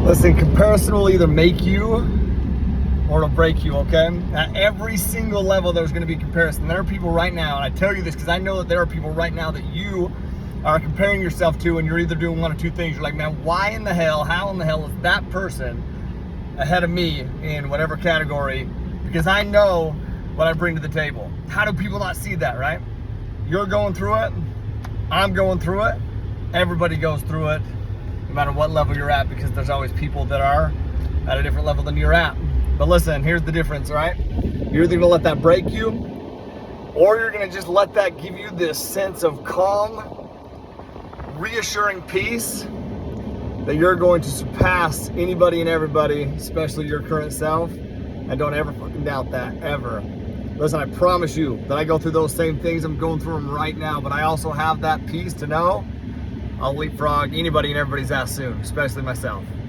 Listen, comparison will either make you or it'll break you, okay? At every single level, there's gonna be comparison. There are people right now, and I tell you this because I know that there are people right now that you are comparing yourself to, and you're either doing one of two things. You're like, man, why in the hell, how in the hell is that person ahead of me in whatever category? Because I know what I bring to the table. How do people not see that, right? You're going through it, I'm going through it, everybody goes through it, no matter what level you're at, because there's always people that are at a different level than you're at. But listen, here's the difference, right? You're either gonna let that break you, or you're gonna just let that give you this sense of calm, reassuring peace that you're going to surpass anybody and everybody, especially your current self. And don't ever fucking doubt that, ever. Listen, I promise you that I go through those same things. I'm going through them right now, but I also have that peace to know I'll leapfrog anybody and everybody's ass soon, especially myself.